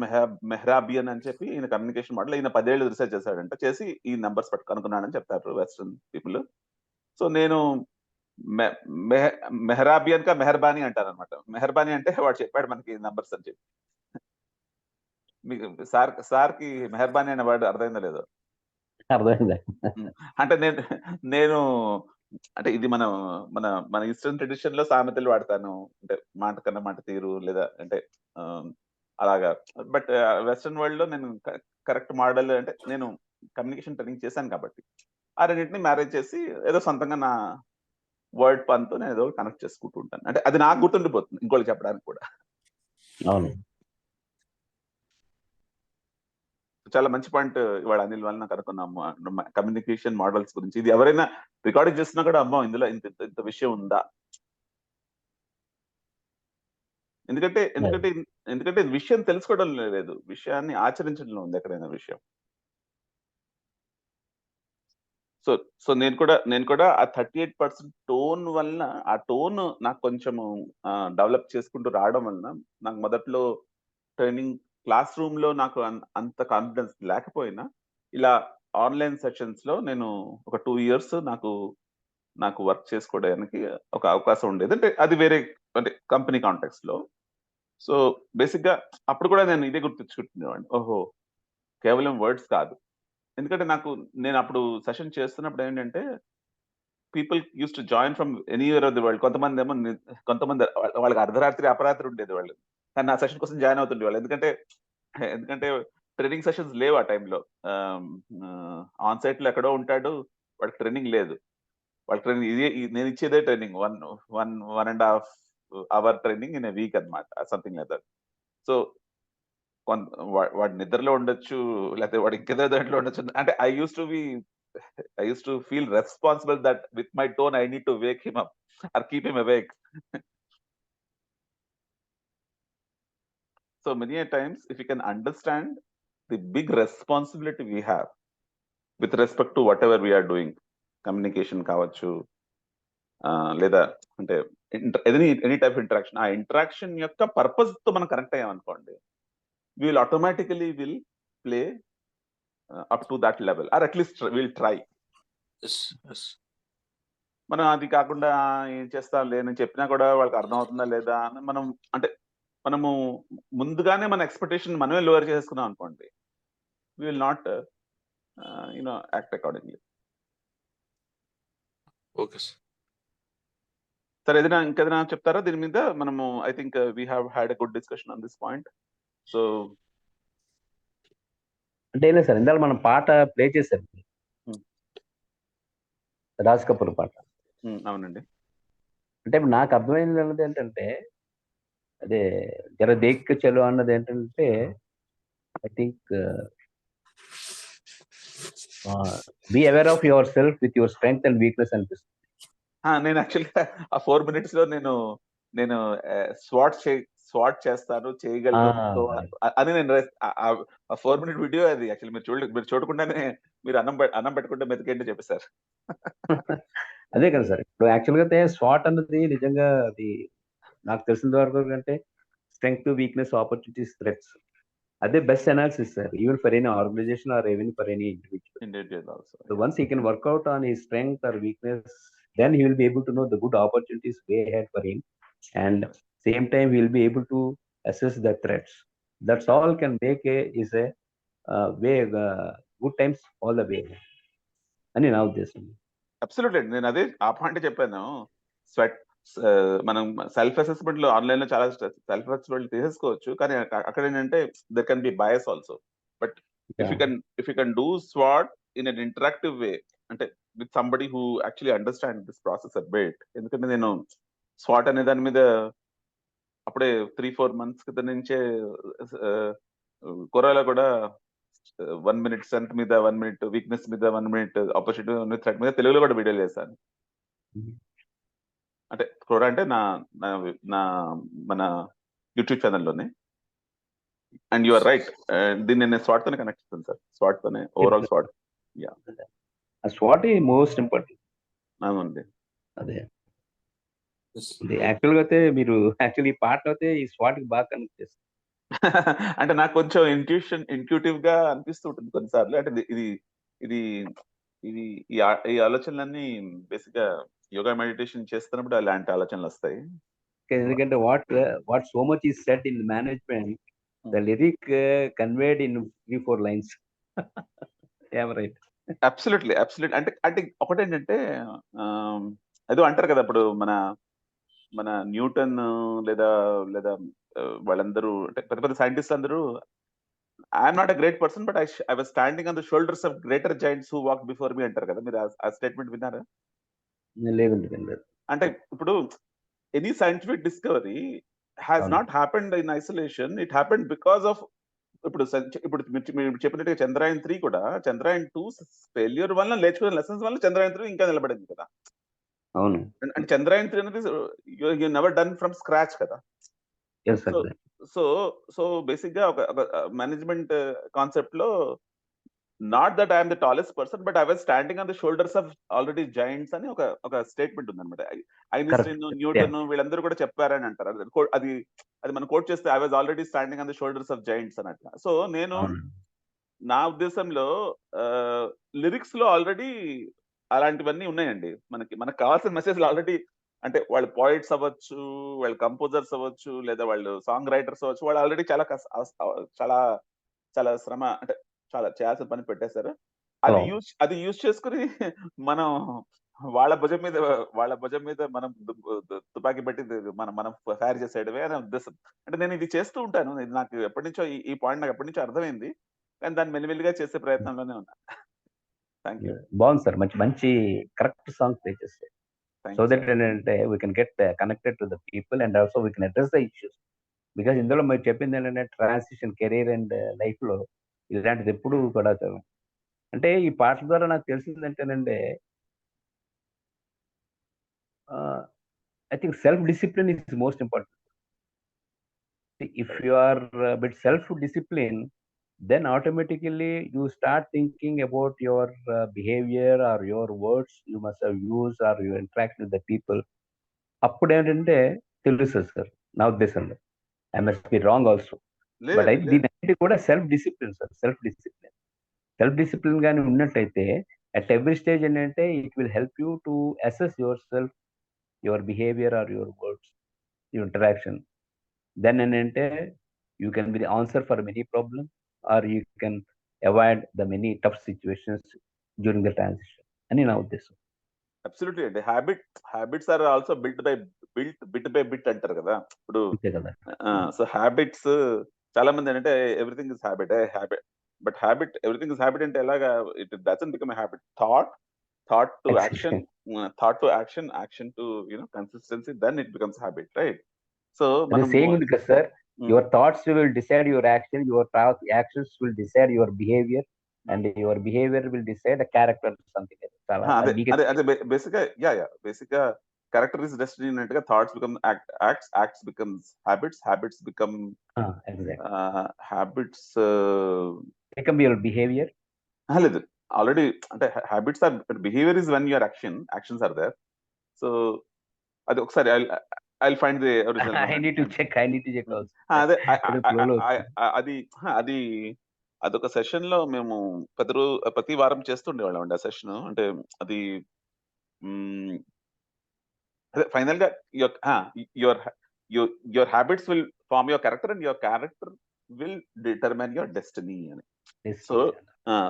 మెహ్రాబియన్ అని చెప్పి ఈయన కమ్యూనికేషన్ మోడల్, ఈయన 10 ఏళ్ళు రీసెర్చ్ చేశాడంట, చేసి ఈ నంబర్స్ కనుక్కున్నాడని చెప్తారు వెస్ట్రన్ పీపుల్. సో నేను మెహ్రాబియన్ కా మెహర్బానీ అంటారు అనమాట. మెహర్బానీ అంటే వాడు చెప్పాడు మనకి నంబర్స్ అని చెప్పి. మీకు సార్కి మెహర్బానీ అనే వర్డ్ అర్థమైందో లేదో? అర్థమైందా? అంటే నేను అంటే ఇది మన మన మన ఈస్టర్న్ ట్రెడిషన్ లో సామెతలు వాడతాను. అంటే మాట కన్నా మాట తీరు, లేదా అంటే అలాగా. బట్ వెస్టర్న్ వరల్డ్ లో నేను కరెక్ట్ మోడల్ అంటే నేను కమ్యూనికేషన్ ట్రైనింగ్ చేశాను కాబట్టి ఆ రెండింటిని మ్యారేజ్ చేసి ఏదో సొంతంగా నా వర్డ్ పన్తో నేను ఏదో కనెక్ట్ చేసుకుంటూ ఉంటాను. అంటే అది నాకు గుర్తుండిపోతుంది ఇంకోటి చెప్పడానికి కూడా. అవును. చాలా మంచి పాయింట్ ఇవాళ అనిల్ వల్ల కనుక్కున్నాము కమ్యూనికేషన్ మోడల్స్ గురించి. ఇది ఎవరైనా రికార్డింగ్ చేస్తున్నా కూడా అమ్మో ఇందులో ఇంత విషయం ఉందా, ఎందుకంటే ఎందుకంటే ఎందుకంటే విషయం తెలుసుకోవడం లేదు, విషయాన్ని ఆచరించడంలో ఉంది ఎక్కడైనా విషయం. సో నేను కూడా ఆ 38% టోన్ వలన, ఆ టోన్ నాకు కొంచెము డెవలప్ చేసుకుంటూ రావడం వలన నాకు మొదట్లో ట్రైనింగ్ క్లాస్ రూమ్ లో నాకు అంత కాన్ఫిడెన్స్ లేకపోయినా ఇలా ఆన్లైన్ సెషన్స్ లో నేను ఒక 2 years నాకు వర్క్ చేసుకోవడానికి ఒక అవకాశం ఉండేది. అంటే అది వేరే అంటే కంపెనీ కాంటాక్ట్స్ లో. సో బేసిక్ గా అప్పుడు కూడా నేను ఇదే గుర్తించుకుంటున్నాను, ఓహో కేవలం వర్డ్స్ కాదు. ఎందుకంటే నేను అప్పుడు సెషన్ చేస్తున్నప్పుడు ఏంటంటే people use to join from anywhere of the world. కొంతమంది ఏమో కొంతమంది వాళ్ళకి అర్ధరాత్రి అపరాత్రి ఉండేది వాళ్ళు, కానీ నా సెషన్ కోసం జాయిన్ అవుతుండే వాళ్ళు. ఎందుకంటే ట్రైనింగ్ సెషన్స్ లేవు ఆ టైంలో. ఆన్ సైట్ లో ఎక్కడో ఉంటాడు, వాడికి ట్రైనింగ్ లేదు. వాళ్ళ ట్రైనింగ్ నేను ఇచ్చేదే training 1.5 hour training in a week అనమాట, సంథింగ్ లైక్ దట్. సో వాడి నిద్రలో ఉండొచ్చు, లేకపోతే వాడు ఇంకేదో దాంట్లో ఉండొచ్చు. అంటే I used to feel responsible that with my tone I need to wake him up or keep him awake. So many a times, if you can understand the big responsibility we have with respect to whatever we are doing, communication కావచ్చు, లేదా అంటే any type interaction, ఆ interaction యొక్క purpose తో మనం connect అయ్యామనుకోండి, we will automatically play up to that level, or at least we'll try. మనం అది కాకుండా ఏం చేస్తాం లేని చెప్పినా కూడా వాళ్ళకి అర్థం అవుతుందా లేదా అని మనము ముందుగానే మన ఎక్స్పెక్టేషన్ మనమే లోవర్ చేసుకున్నాం అనుకోండి, we will not act accordingly. Okay సరే, ఇంకేదైనా చెప్తారా దీని మీద? మనము I think we have had a good discussion on this point. So అంటే లేదు సార్, ఇందాక మనం పాట ప్లే చేశారు, రాజ్ కపూర్ పాట. అవునండి. అంటే ఇప్పుడు నాకు అర్థమైంది అన్నది ఏంటంటే, అదే జర దేక్ చలో అన్నది ఏంటంటే, I think be aware of your self with your strength and weakness అనిపిస్తుంది. నేను యాక్చువల్గా ఆ 4 minutes లో నేను స్వాట్ చేస్తాను, చేయగలను అని నేను ఆ 4 minute వీడియో అది యాక్చువల్లీ మీరు చూడకుండానే మీరు అన్నం పెట్టుకుంటే మెతికేంటి చెప్పేశారు. అదే కదా సార్, ఇప్పుడు యాక్చువల్గా అయితే స్వాట్ అన్నది నిజంగా అది నాకు తెలిసిన వరకు అంటే స్ట్రెంగ్త్, వీక్నెస్, ఆపర్చునిటీస్, థ్రెట్స్, అదే best analysis sir, even for any organization or even for any individual. also. So once he can work out on his strength or weakness, then he will be able to know the good opportunities way ahead for him, and same time he will be able to assess the threats. That's all can make way good times all the way అని నా ఉద్దేశం. Absolutely, నేను అదే ఆ point చెప్పాను. మనం self assessment లో online లో చాలా సెల్ఫ్ అసెస్మెంట్ తీసేసుకోవచ్చు, కానీ అక్కడ ఏంటంటే there can be bias also. But if you can do స్వాట్ ఇన్ అన్ ఇంటరాక్టివ్ వే, అంటే with somebody who actually understand this process a bit. ఎందుకంటే నేను స్వాట్ అనే దాని మీద అప్పుడే 3-4 months క్రితం నుంచే కొరాలో కూడా 1 minute స్ట్రెంత్ మీద, 1 minute వీక్నెస్ మీద, 1 minute ఆపర్చునిటీ, 1 minute థ్రెట్ మీద తెలుగులో కూడా వీడియోలు చేశాను. అంటే కూడా అంటే మన యూట్యూబ్ ఛానల్లోనే. అండ్ యు ఆర్ రైట్, దీన్ని నేను స్వాట్ తోనే కనెక్ట్ చేస్తాను సార్, స్వాట్ తోనే ఓవరాల్ స్వాట్. స్వాట్ ఈ మోస్ట్ ఇంపార్టెంట్. అవునండి. అదే యాక్చువల్గా అయితే మీరు యాక్చువల్లీ ఈ పాట అయితే ఈ స్వాట్ కి బాగా కనెక్ట్ చేస్తారు. అంటే నాకు కొంచెం ఇంట్యూటివ్ గా అనిపిస్తూ ఉంటుంది కొన్నిసార్లు. అంటే ఇది ఈ ఆలోచనలన్నీ బేసిక్ గా యోగా మెడిటేషన్ చేస్తున్నప్పుడు అలాంటి ఆలోచనలు వస్తాయి. ఎందుకంటే what so much is said in management The lyric conveyed in 3-4 lines. Yeah, right. Absolutely అంటే అంటే ఒకటేంటంటే ఏదో అంటారు కదా ఇప్పుడు మన న్యూటన్ లేదా లేదా వాళ్ళందరూ అంటే పెద్ద పెద్ద సైంటిస్ట్ అందరూ I'm not a great person but I was standing on the shoulders of greater Giants who walk before me అంటారు కదా, మీరు ఆ స్టేట్మెంట్ విన్నారా? లేదండి, లేదు. అంటే ఇప్పుడు ఎనీ సైంటిఫిక్ డిస్కవరీ హ్యాస్ అవును. Not happened in isolation, it happened because of ఇప్పుడు మీరు చెప్పినట్టుగా చంద్రయాన్ 3 కూడా చంద్రయాన్ 2 ఫెయిల్యూర్ వల్ల నేర్చుకున్న లెసన్స్ వల్ల చంద్రయాన్ 3 ఇంకా నిలబడింది కదా. అవును. అంటే చంద్రయాన్ 3 అనేది you never done from scratch కదా. Yes, so exactly. So basic గా ఒక మేనేజ్మెంట్ కాన్సెప్ట్ లో not that I'm the tallest person but I was standing on the shoulders of already Giants అని ఒక స్టేట్మెంట్ ఉందన్నమాట. Einstein, Correct. న్యూటన్ వీళ్ళందరూ కూడా చెప్పారని అంటారు. అది మనం కోట్ చేస్తే I was already standing on the shoulders of giants అన్నట్ల. సో నేను అవును. నా ఉద్దేశంలో లిరిక్స్ లో ఆల్రెడీ అలాంటివన్నీ ఉన్నాయండి. మనకు కావాల్సిన మెసేజ్లు ఆల్రెడీ, అంటే వాళ్ళు పోయిట్స్ అవ్వచ్చు, వాళ్ళు కంపోజర్స్ అవ్వచ్చు, లేదా వాళ్ళు సాంగ్ రైటర్స్ అవ్వచ్చు, వాళ్ళు ఆల్రెడీ చాలా చాలా శ్రమ అంటే చాలా చేయాల్సిన పని పెట్టేశారు. అది అవును. యూజ్ చేసుకుని మనం వాళ్ళ భుజం మీద మనం తుపాకీ పెట్టి మనం ఫైర్ చేసేయడమే అనే ఉద్దేశం. అంటే నేను ఇది చేస్తూ ఉంటాను. ఇది నాకు ఎప్పటి నుంచో ఈ పాయింట్ నాకు ఎప్పటి నుంచో అర్థమైంది. కానీ దాన్ని మెల్లిమెల్లిగా చేసే ప్రయత్నంలోనే ఉన్నా. Thank you. బాగుంది సార్. మంచి కరెక్ట్ సాంగ్ ప్లే చేస్తే. థ్యాంక్ సో యూ దట్ ఏంటంటే we can get connected to the people and also we can address the issues. Because ఇందులో మీరు చెప్పింది ఏంటంటే ట్రాన్సిషన్ కెరీర్ అండ్ లైఫ్ లో ఇలాంటిది ఎప్పుడు కూడా అంటే ఈ పాటల ద్వారా నాకు తెలిసింది ఏంటంటే I think self discipline is most important. If you are with self discipline, then automatically you start thinking about your behavior or your words you must have used or your interaction with the people. అప్పుడు ఏంటంటే తెలుస్తుంది sir నా ఉద్దేశంలో. I must be wrong also. But అయితే దీని అన్నిటి కూడా self discipline sir. Self discipline కానీ ఉన్నట్టయితే అట్ ఎవ్రీ స్టేజ్ ఏంటంటే it will help you to assess your self, your behaviour or your words, your interaction. Then ఏంటంటే you can be the answer for many problem or you can avoid the many tough situations during the transition అని నా ఉద్దేశం. Absolutely అండి. Habits are also bit by bit అంటారు కదా. ఇప్పుడు so habits చాలా మంది ఏంటంటే everything is habit but everything is habit అంటే ఎలాగా it doesn't become a habit. Thought to action to consistency, then it becomes habit, right? So మనం saying ఉంది కదా sir, your thoughts will decide your action, your actions will decide your behavior, and your behavior will decide the character or something. బేసిక్గా character is destiny అన్నట్టుగా thoughts become acts becomes habits become habits become your behavior. లేదు, already అంటే habits are behaviour is when your actions are there. So అది ఒకసారి I'll find the original. I need to check also. అది అదొక session లో మేము ప్రతి వారం చేస్తుండేవాళ్ళం అండి ఆ సెషన్. అంటే అది అదే ఫైనల్ గా your habits will form your character and your character will determine your destiny అని.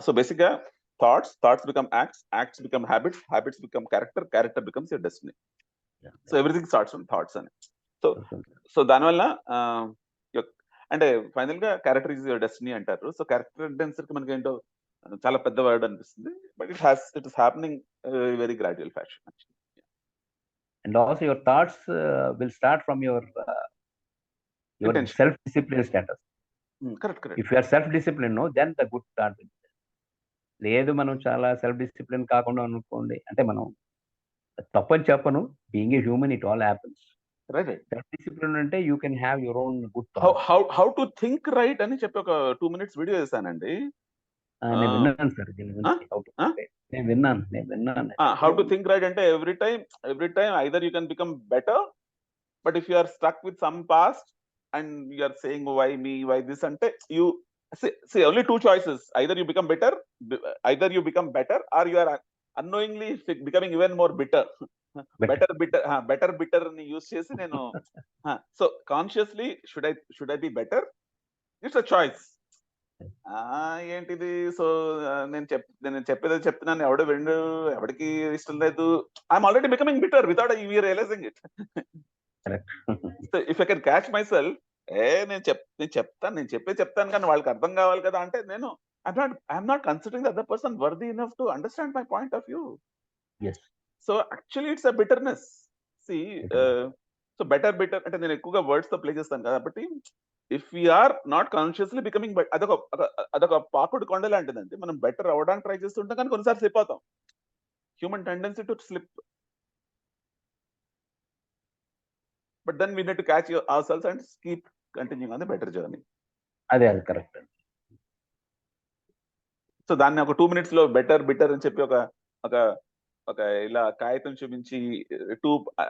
సో బేసిక్ గా thoughts become acts become habits become character becomes your destiny. So everything starts from thoughts అని. So దానివల్ల అంటే final గా character is your destiny అంటారు. So character అంటే మనకి ఏంటో చాలా పెద్ద వర్డ్ అనిపిస్తుంది, but it is happening very gradual fashion actually. And also your thoughts will start from your self discipline status. Correct. If you are self disciplined, no, then the good start will be. లేదు మనం చాలా self discipline కాకుండా అనుకోండి అంటే మనం తప్పని చెప్పను, being a human it all happens. Self discipline అంటే you can have your own good how to think right అని చెప్పి ఒక 2 minutes వీడియో చేశానండి. నేను విన్నాను సార్, నేను విన్నాను. హౌ టు థింక్ రైట్ అంటే every time either you can become better, but if you are stuck with some past and you are saying why me why this అంటే you see only 2 choices, either you become better or you are unknowingly becoming even more bitter. better ni use chesi nenu so consciously should I be better, it's a choice. ఏంటిది? So, నేను చెప్పేది చెప్తున్నాను. ఎవడు వినడు. ఎవడికి ఇష్టం లేదు. I'm already becoming bitter without you realizing it. Correct. So if I can catch myself, నేను చెప్తాను కానీ వాళ్ళకి అర్థం కావాలి కదా అంటే, నేను I'm not considering the other person worthy enough to understand my point of view. Yes. So actually it's a bitterness. See so better అంటే నేను ఎక్కువగా వర్డ్స్ తో ప్లే చేస్తాను కాబట్టి, if we're not consciously becoming, అదొక పాకుడు కొండ లాంటిదండి. మనం బెటర్ అవ్వడానికి ట్రై చేస్తుంటాం కానీ కొన్నిసార్లు స్లిప్ అవుతాం. Human tendency to slip. But then we need to catch our selves and keep continuing on the better journey. అది కరెక్ట్ అండి. సో దాన్ని ఒక 2 minutes లో బిటర్ అని చెప్పి ఒక ఒక ఒక ఇలా కాగితం చూపించి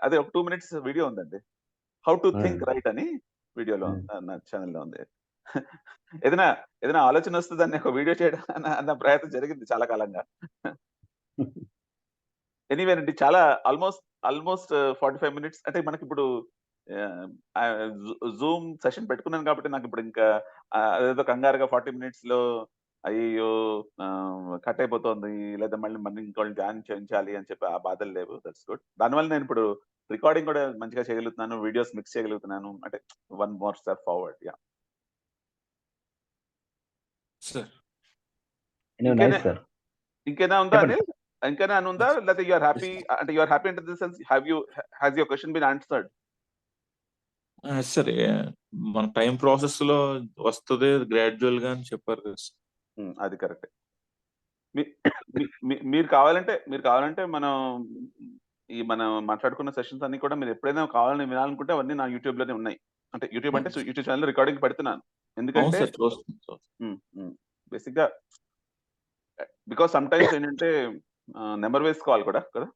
అదే ఒక 2 minutes వీడియో ఉందండి. హౌ టు థింక్ రైట్ అని వీడియోలో నా ఛానల్లో ఉంది. ఏదైనా ఆలోచన వస్తే దాన్ని ఒక వీడియో చేయడం అన్న ప్రయత్నం జరిగింది చాలా కాలంగా. ఎనీవే అండి, చాలా ఆల్మోస్ట్ 45 minutes. అంటే మనకి ఇప్పుడు జూమ్ సెషన్ పెట్టుకున్నాను కాబట్టి నాకు ఇప్పుడు ఇంకా అదేదో కంగారుగా 40 minutes లో అయ్యో కట్ అయిపోతుంది, లేదా మళ్ళీ ఇంకోళ్ళని జాయిన్ చేయించాలి అని చెప్పి ఆ బాధలు లేవు. That's good. దానివల్ల నేను ఇప్పుడు రికార్డింగ్ కూడా మంచిగా చేయగలుగుతున్నాను, వీడియోస్ మిక్స్ చేయగలుగుతున్నాను. అంటే 1 more step forward. Yeah sir. ఇంకేనా ఉందా అనిల్? ఇంకేనా అని ఉందా? లేకపోతే యూఆర్ హ్యాపీ? అంటే you're happy in the sense has your question been answered? సరే, మన టైం ప్రాసెస్ లో వస్తుంది గ్రాడ్యువల్ గా అని చెప్పారు కదా సార్. అది కరెక్ట్. మీరు కావాలంటే మనం మాట్లాడుకున్న సెషన్స్ అన్ని కూడా మీరు ఎప్పుడైనా కావాలని వినాలనుకుంటే అవన్నీ నా యూట్యూబ్ లోనే ఉన్నాయి. అంటే యూట్యూబ్ ఛానల్ రికార్డింగ్ పెడుతున్నాను. ఎందుకంటే బేసిక్ గా బికాస్ సమ్ టైమ్స్ ఏంటంటే నెంబర్ వేసుకోవాలి కూడా కదా.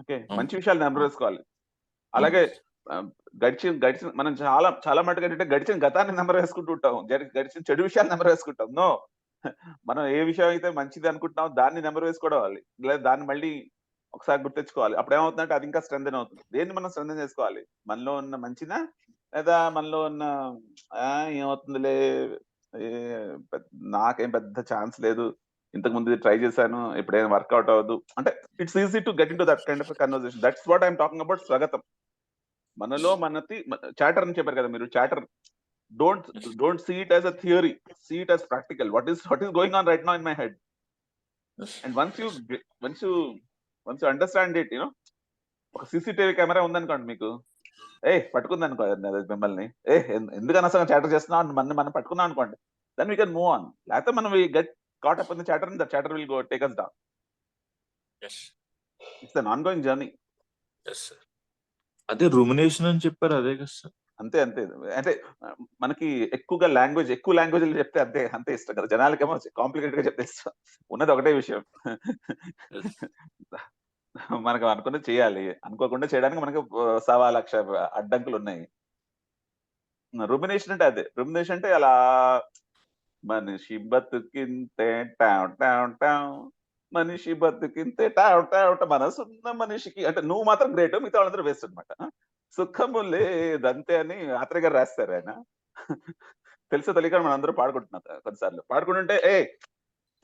ఓకే, మంచి విషయాలు నెంబర్ వేసుకోవాలి. అలాగే గడిచిన మనం చాలా మటుకు ఏంటంటే గడిచిన గతాన్ని నెంబర్ వేసుకుంటూ ఉంటాం, గడిచిన చెడు విషయాలు నెంబర్ వేసుకుంటాం. నో, మనం ఏ విషయం అయితే మంచిది అనుకుంటున్నాం దాన్ని నెంబర్ వేసుకోవాలి, లేదా దాన్ని మళ్ళీ ఒకసారి గుర్తించుకోవాలి. అప్పుడు ఏమవుతుందంటే అది ఇంకా స్ట్రెంథెన్ అవుతుంది. దేన్ని మనం స్ట్రెంథెన్ చేసుకోవాలి? మనలో ఉన్న మంచినా, లేదా మనలో ఉన్న ఏమవుతుందిలే నాకేం పెద్ద ఛాన్స్ లేదు, ఇంతకు ముందు ట్రై చేశాను, ఇప్పుడేం వర్కౌట్ అవ్వదు అంటే, it's easy to get in to that kind of conversation. That's what I'm talking about స్వాగతం. మనలో చాటర్ అని చెప్పారు కదా మీరు. Chatter don't see it as a theory, see it as practical. What is going on right now in my head? And once you understand it, ఒక CCTV camera ఉందనుకోండి మీకు, పట్టుకుంది అనుకో మిమ్మల్ని, ఎందుకు అనవసరంగా చాటర్ చేస్తున్నాం మనం పట్టుకున్నాం అనుకోండి, then we can move on. లేకపోతే మనం we get caught up in the chatter and the chatter will go take us down. Yes. It's an ongoing journey. Yes sir. అదే రూమినేషన్ అని చెప్పారు, అదే కదా సార్. అంతే అంటే మనకి ఎక్కువ లాంగ్వేజ్ చెప్తే అంతే ఇష్టం కదా. జనాలకేమో కాంప్లికేటెడ్ గా చెప్తే ఇష్టం. ఉన్నది ఒకటే విషయం. మనకు అనుకున్నది చేయాలి, అనుకోకుండా చేయడానికి మనకు 1,00,000 అడ్డంకులు ఉన్నాయి. రూమినేషన్ అంటే అదే. రూమినేషన్ అంటే అలా మనిషి బతుకింతే మనిషి బతుకింతే మనసున్న మనిషికి, అంటే నువ్వు మాత్రం గ్రేట్, మిగతా వాళ్ళందరూ వేస్ట్ అనమాట. సుఖము లేదంతే అని ఆత్రేయ గారు రాస్తారు. ఆయన తెలుసో తెలియక మనం అందరూ పాడుకుంటున్నాం కొన్నిసార్లు. పాడుకుంటుంటే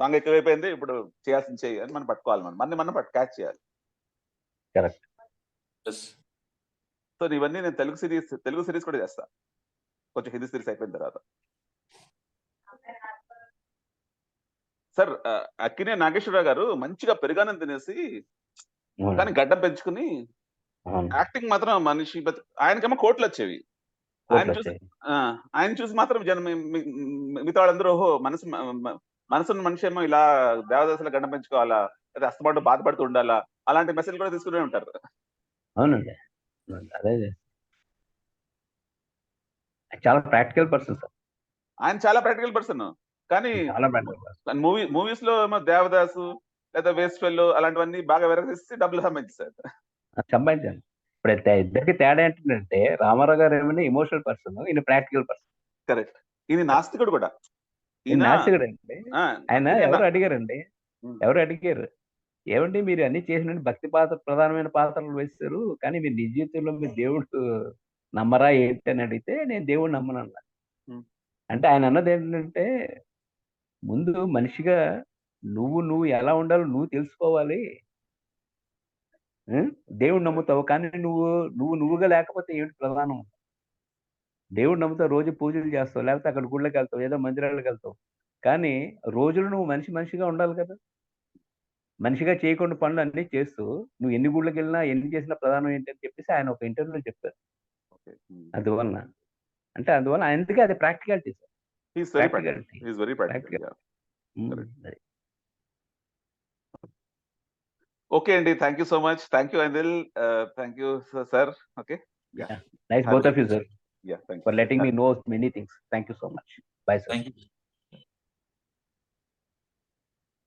సాంగ్ ఎక్కువైపోయింది, ఇప్పుడు చేయాల్సింది చెయ్యి అని మనం పట్టుకోవాలి. మనం క్యాచ్ చేయాలి. సో ఇవన్నీ నేను తెలుగు సిరీస్ కూడా చేస్తా, కొంచెం హిందీ సిరీస్ అయిపోయిన తర్వాత. సార్, అక్కినే నాగేశ్వరరావు గారు మంచిగా పెరుగానం తినేసి కానీ గడ్డం పెంచుకుని యాక్టింగ్ మాత్రం మనిషి ఆయనకేమో కోట్లు వచ్చేవి. ఆయన చూసి మాత్రం జనం మిగతా వాళ్ళందరూ ఓహో మనసున్న మనిషి ఏమో ఇలా దేవదాసుల గడ్డం పెంచుకోవాలా, లేదా అస్తమాటు బాధపడుతూ ఉండాలా, అలాంటి మెసేజ్ కూడా తీసుకునే ఉంటారు. అవునండి, అదే చాలా ప్రాక్టికల్ పర్సన్ సార్. ఆయన చాలా ప్రాక్టికల్ పర్సన్. కానీ మూవీస్ లో ఏమో దేవదాసు లేదా వేస్ట్ ఫెల్లో అలాంటివన్నీ బాగా వెరగదీసి డబ్బులు సంపాదించారు. ఇప్పుడు ఇద్దరికి తేడా ఏంటంటే, రామారావు గారు ఏమైనా ఎమోషనల్ పర్సన్, ఈయన ప్రాక్టికల్ పర్సన్. కరెక్ట్. ఈయన నాస్తికుడు కూడా. నాస్తికుడు అండి. ఆయన ఎవరు అడిగారు ఏమండి మీరు అన్ని చేసిన భక్తి ప్రధానమైన పాత్రలు వేస్తారు, కానీ మీరు నిజ జీవితంలో మీరు దేవుడు నమ్మరా ఏంటి అని అడిగితే, నేను దేవుడు నమ్మను అన్నా. అంటే ఆయన అన్నది ఏంటంటే ముందు మనిషిగా నువ్వు ఎలా ఉండాలో నువ్వు తెలుసుకోవాలి. దేవుడు నమ్ముతావు కానీ నువ్వుగా లేకపోతే ఏమిటి ప్రధానం? దేవుడు నమ్ముతావు, రోజు పూజలు చేస్తావు, లేకపోతే అక్కడ గుళ్ళకి వెళ్తావు, ఏదో మందిరాలకు వెళ్తావు. కానీ రోజులు నువ్వు మనిషిగా ఉండాలి కదా. మనిషిగా చేయకుండా పనులు అన్నీ చేస్తూ నువ్వు ఎన్ని గుళ్ళకి వెళ్ళినా ఎన్ని చేసినా ప్రధానం ఏంటని చెప్పేసి ఆయన ఒక ఇంటర్వ్యూలో చెప్పారు. అందువలన అందువల్ల అందుకే అది practicality sir. He's very practical. He's very practical. Yeah. అది. Okay, Andy. Thank you so much. Thank you, Anil. Thank you, sir. Okay. Yeah. Nice both of you, sir, Yeah. Thank for you. letting me know many things. Thank you so much. Bye, sir. Thank you.